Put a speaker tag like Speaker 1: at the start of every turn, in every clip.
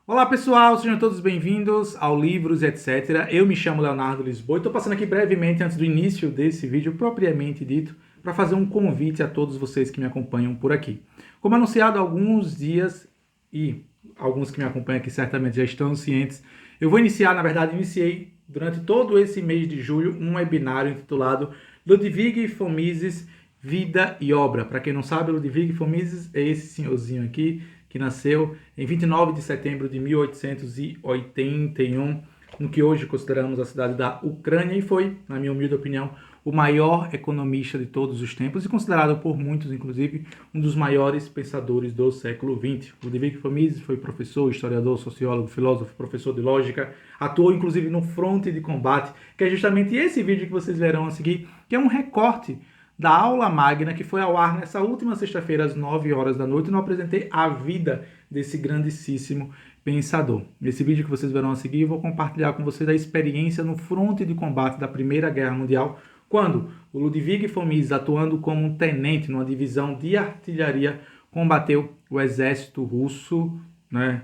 Speaker 1: Olá pessoal, sejam todos bem-vindos ao Livros etc. Eu me chamo Leonardo Lisboa e estou passando aqui brevemente antes do início desse vídeo propriamente dito para fazer um convite a todos vocês que me acompanham por aqui. Como anunciado há alguns dias e alguns que me acompanham aqui certamente já estão cientes, eu vou iniciar, na verdade iniciei durante todo esse mês de julho um webinário intitulado Ludwig von Mises, Vida e Obra. Para quem não sabe, Ludwig von Mises é esse senhorzinho aqui que nasceu em 29 de setembro de 1881, no que hoje consideramos a cidade da Ucrânia, e foi, na minha humilde opinião, o maior economista de todos os tempos e considerado por muitos, inclusive, um dos maiores pensadores do século XX. Ludwig von Mises foi professor, historiador, sociólogo, filósofo, professor de lógica, atuou inclusive no fronte de combate, que é justamente esse vídeo que vocês verão a seguir, que é um recorte da aula magna que foi ao ar nessa última sexta-feira às 9 horas da noite, e não apresentei a vida desse grandíssimo pensador. Nesse vídeo que vocês verão a seguir, eu vou compartilhar com vocês a experiência no fronte de combate da Primeira Guerra Mundial, quando o Ludwig von Mises, atuando como um tenente numa divisão de artilharia, combateu o exército russo,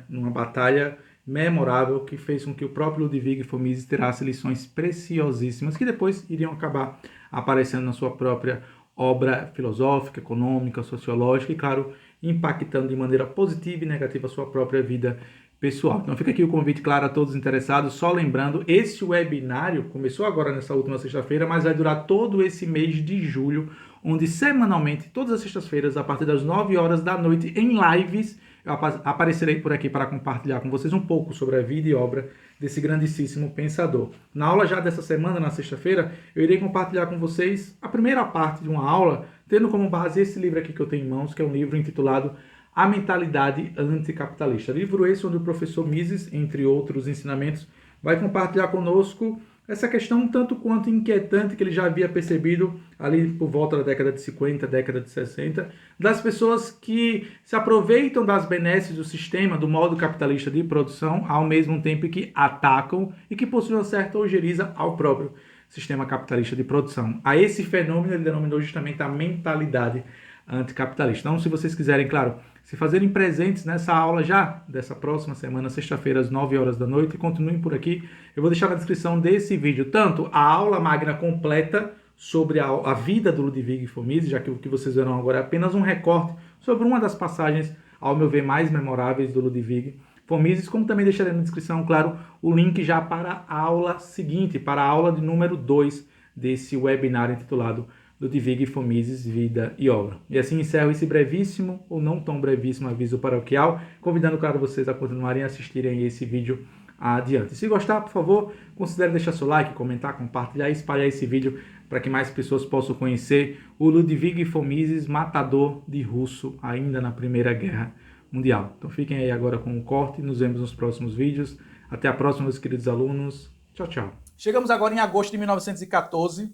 Speaker 1: numa batalha memorável que fez com que o próprio Ludwig von Mises tirasse lições preciosíssimas que depois iriam acabar aparecendo na sua própria obra filosófica, econômica, sociológica e, claro, impactando de maneira positiva e negativa a sua própria vida pessoal. Então fica aqui o convite, claro, a todos interessados. Só lembrando, esse webinário começou agora nessa última sexta-feira, mas vai durar todo esse mês de julho, onde semanalmente, todas as sextas-feiras, a partir das 9 horas da noite, em lives, eu aparecerei por aqui para compartilhar com vocês um pouco sobre a vida e obra desse grandíssimo pensador. Na aula já dessa semana, na sexta-feira, eu irei compartilhar com vocês a primeira parte de uma aula, tendo como base esse livro aqui que eu tenho em mãos, que é um livro intitulado A Mentalidade Anticapitalista. Livro esse onde o professor Mises, entre outros ensinamentos, vai compartilhar conosco essa questão um tanto quanto inquietante que ele já havia percebido ali por volta da década de 50, década de 60, das pessoas que se aproveitam das benesses do sistema, do modo capitalista de produção, ao mesmo tempo que atacam e que possuem uma certa ojeriza ao próprio sistema capitalista de produção. A esse fenômeno ele denominou justamente a mentalidade anticapitalista. Então, se vocês quiserem, claro, se fazerem presentes nessa aula já dessa próxima semana, sexta-feira, às 9 horas da noite, continuem por aqui. Eu vou deixar na descrição desse vídeo tanto a aula magna completa sobre a vida do Ludwig von Mises, já que o que vocês verão agora é apenas um recorte sobre uma das passagens, ao meu ver, mais memoráveis do Ludwig von Mises, como também deixarei na descrição, claro, o link já para a aula seguinte, para a aula de número 2 desse webinar intitulado Ludwig von Mises, Vida e Obra. E assim encerro esse brevíssimo, ou não tão brevíssimo, aviso paroquial, convidando, claro, vocês a continuarem a assistirem esse vídeo adiante. Se gostar, por favor, considere deixar seu like, comentar, compartilhar e espalhar esse vídeo para que mais pessoas possam conhecer o Ludwig von Mises, matador de russo, ainda na Primeira Guerra Mundial. Então fiquem aí agora com o corte, nos vemos nos próximos vídeos. Até a próxima, meus queridos alunos. Tchau, tchau.
Speaker 2: Chegamos agora em agosto de 1914,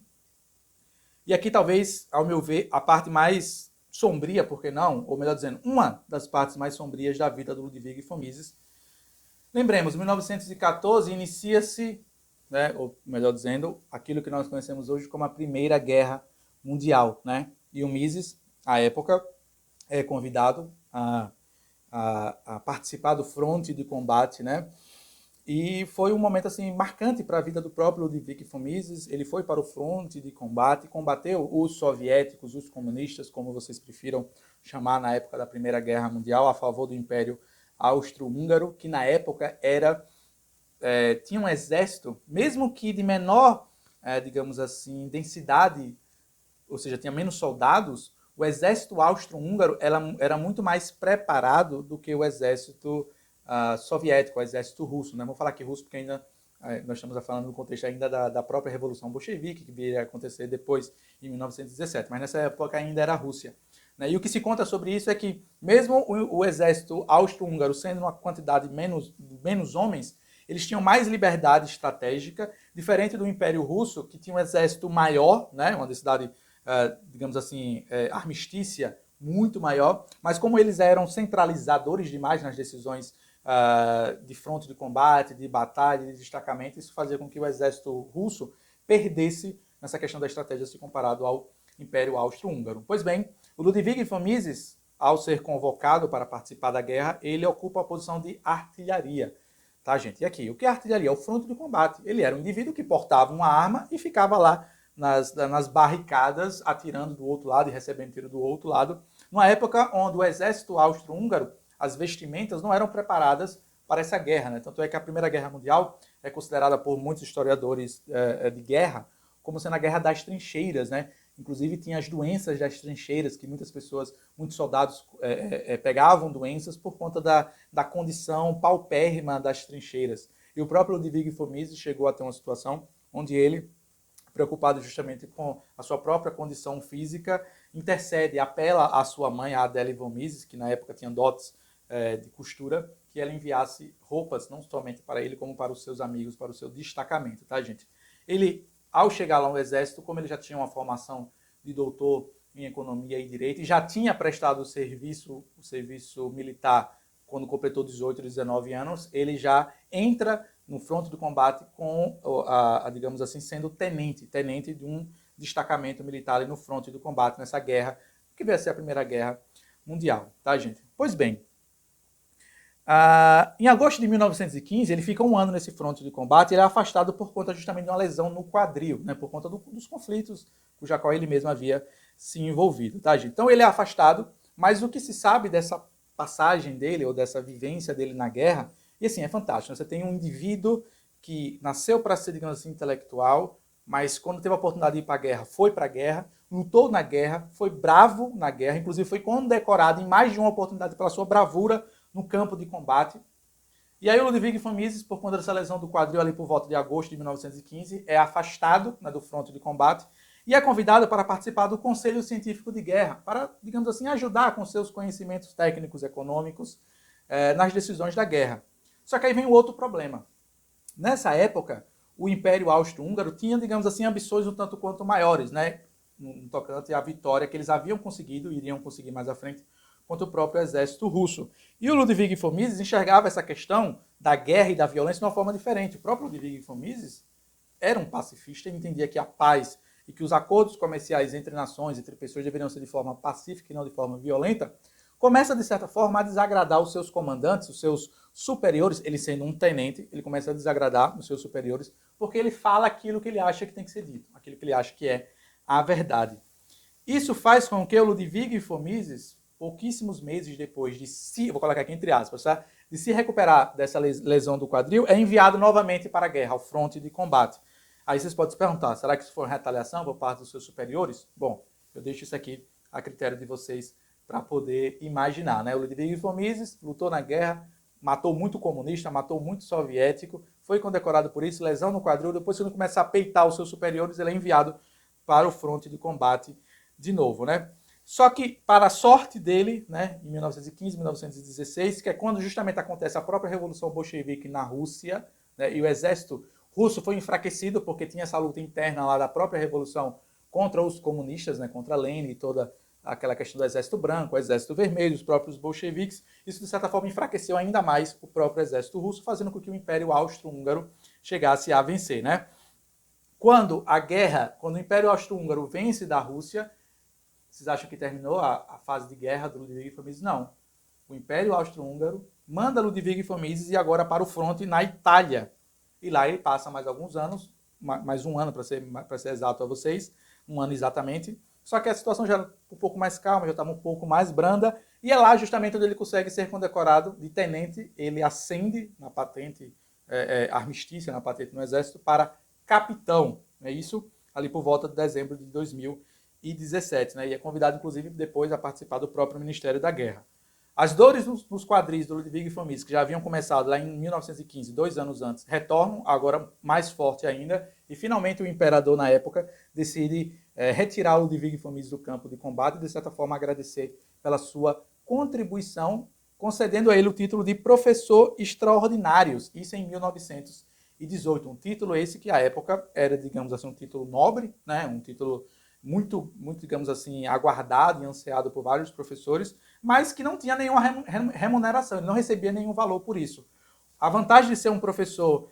Speaker 2: e aqui talvez, ao meu ver, a parte mais sombria, por que não? Ou melhor dizendo, uma das partes mais sombrias da vida do Ludwig von Mises. Lembremos, 1914 inicia-se, ou melhor dizendo, aquilo que nós conhecemos hoje como a Primeira Guerra Mundial. E o Mises, à época, é convidado a participar do fronte de combate, E foi um momento assim marcante para a vida do próprio Ludwig von Mises. Ele foi para o fronte de combate, combateu os soviéticos, os comunistas, como vocês prefiram chamar na época da Primeira Guerra Mundial, a favor do Império Austro-Húngaro, que na época tinha um exército, mesmo que de menor, digamos assim, densidade, ou seja, tinha menos soldados. O exército austro-húngaro era muito mais preparado do que o exército soviético, o exército russo. Vou falar aqui russo porque ainda nós estamos falando no contexto ainda da própria Revolução Bolchevique, que viria a acontecer depois, em 1917, mas nessa época ainda era a Rússia. E o que se conta sobre isso é que, mesmo o exército austro-húngaro sendo uma quantidade menos homens, eles tinham mais liberdade estratégica, diferente do Império Russo, que tinha um exército maior, uma densidade, digamos assim, armistícia muito maior, mas como eles eram centralizadores demais nas decisões de fronte de combate, de batalha, de destacamento, isso fazia com que o exército russo perdesse nessa questão da estratégia se comparado ao Império Austro-Húngaro. Pois bem, o Ludwig von Mises, ao ser convocado para participar da guerra, ele ocupa a posição de artilharia. Tá, gente? E aqui, o que é artilharia? É o fronte de combate. Ele era um indivíduo que portava uma arma e ficava lá nas barricadas, atirando do outro lado e recebendo tiro do outro lado, numa época onde o exército austro-húngaro, as vestimentas não eram preparadas para essa guerra, né? Tanto é que a Primeira Guerra Mundial é considerada por muitos historiadores de guerra como sendo a guerra das trincheiras, né? Inclusive tinha as doenças das trincheiras, que muitas pessoas, muitos soldados pegavam doenças por conta da condição paupérrima das trincheiras. E o próprio Ludwig von Mises chegou a ter uma situação onde ele, preocupado justamente com a sua própria condição física, intercede, apela à sua mãe, a Adele von Mises, que na época tinha dotes de costura, que ela enviasse roupas, não somente para ele, como para os seus amigos, para o seu destacamento, tá, gente? Ele, ao chegar lá no exército, como ele já tinha uma formação de doutor em economia e direito, e já tinha prestado o serviço militar quando completou 18, 19 anos, ele já entra no fronte do combate com, digamos assim, sendo tenente de um destacamento militar ali no fronte do combate, nessa guerra, que veio a ser a Primeira Guerra Mundial, tá, gente? Pois bem, em agosto de 1915, ele fica um ano nesse fronte de combate e ele é afastado por conta justamente de uma lesão no quadril, né, por conta dos conflitos cuja qual ele mesmo havia se envolvido, tá, gente? Então ele é afastado, mas o que se sabe dessa passagem dele, ou dessa vivência dele na guerra, e assim, é fantástico, você tem um indivíduo que nasceu para ser, digamos assim, intelectual, mas quando teve a oportunidade de ir para a guerra, foi para a guerra, lutou na guerra, foi bravo na guerra, inclusive foi condecorado em mais de uma oportunidade pela sua bravura no campo de combate. E aí o Ludwig von Mises, por conta dessa lesão do quadril ali por volta de agosto de 1915, é afastado, né, do fronte de combate e é convidado para participar do Conselho Científico de Guerra, para, digamos assim, ajudar com seus conhecimentos técnicos econômicos nas decisões da guerra. Só que aí vem o outro problema. Nessa época, o Império Austro-Húngaro tinha, digamos assim, ambições um tanto quanto maiores, né, no tocante à vitória que eles haviam conseguido e iriam conseguir mais à frente contra o próprio exército russo. E o Ludwig von Mises enxergava essa questão da guerra e da violência de uma forma diferente. O próprio Ludwig von Mises era um pacifista e entendia que a paz e que os acordos comerciais entre nações, entre pessoas, deveriam ser de forma pacífica e não de forma violenta. Começa, de certa forma, a desagradar os seus comandantes, os seus superiores. Ele sendo um tenente, ele começa a desagradar os seus superiores, porque ele fala aquilo que ele acha que tem que ser dito, aquilo que ele acha que é a verdade. Isso faz com que o Ludwig von Mises, pouquíssimos meses depois de vou colocar aqui entre aspas, tá? De se recuperar dessa lesão do quadril, é enviado novamente para a guerra, ao fronte de combate. Aí vocês podem se perguntar, será que isso foi uma retaliação por parte dos seus superiores? Bom, eu deixo isso aqui a critério de vocês para poder imaginar, né? O Ludwig von Mises lutou na guerra, matou muito comunista, matou muito soviético, foi condecorado por isso, lesão no quadril, depois quando começa a peitar os seus superiores, ele é enviado para o fronte de combate de novo, né? Só que, para a sorte dele, né, em 1915, 1916, que é quando justamente acontece a própria Revolução Bolchevique na Rússia, né, e o exército russo foi enfraquecido porque tinha essa luta interna lá da própria Revolução contra os comunistas, né, contra Lenin e toda aquela questão do Exército Branco, o Exército Vermelho, os próprios bolcheviques. Isso, de certa forma, enfraqueceu ainda mais o próprio exército russo, fazendo com que o Império Austro-Húngaro chegasse a vencer, né? Quando o Império Austro-Húngaro vence da Rússia, vocês acham que terminou a fase de guerra do Ludwig von Mises? Não. O Império Austro-Húngaro manda Ludwig von Mises e agora para o fronte na Itália. E lá ele passa mais alguns anos, mais um ano para ser exato a vocês, um ano exatamente. Só que a situação já era um pouco mais calma, já estava um pouco mais branda. E é lá justamente onde ele consegue ser condecorado de tenente. Ele ascende na patente armistícia, na patente no exército, para capitão. É isso ali por volta de dezembro de 2017, né? E é convidado, inclusive, depois a participar do próprio Ministério da Guerra. As dores nos quadris do Ludwig von Mises, que já haviam começado lá em 1915, 2 anos antes, retornam, agora mais forte ainda, e finalmente o imperador, na época, decide retirar o Ludwig von Mises do campo de combate e, de certa forma, agradecer pela sua contribuição, concedendo a ele o título de professor extraordinários, isso em 1918. Um título esse que, à época, era, digamos assim, um título nobre, né? Um título muito, digamos assim, aguardado e ansiado por vários professores, mas que não tinha nenhuma remuneração, ele não recebia nenhum valor por isso. A vantagem de ser um professor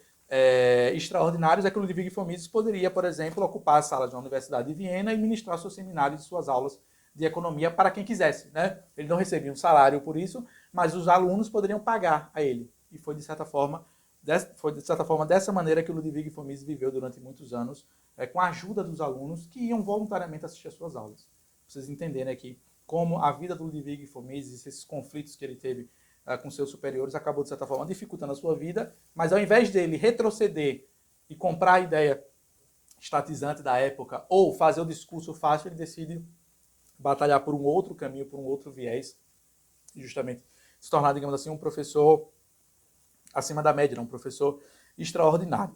Speaker 2: extraordinário é que o Ludwig von Mises poderia, por exemplo, ocupar as salas da Universidade de Viena e ministrar seus seminários e suas aulas de economia para quem quisesse, né? Ele não recebia um salário por isso, mas os alunos poderiam pagar a ele. E foi de certa forma dessa maneira que o Ludwig von Mises viveu durante muitos anos, com a ajuda dos alunos que iam voluntariamente assistir às suas aulas. Pra vocês entenderem aqui como a vida do Ludwig von Mises, esses conflitos que ele teve com seus superiores, acabou de certa forma dificultando a sua vida, mas ao invés dele retroceder e comprar a ideia estatizante da época ou fazer o discurso fácil, ele decide batalhar por um outro caminho, por um outro viés, e justamente se tornar, digamos assim, um professor acima da média, um professor extraordinário.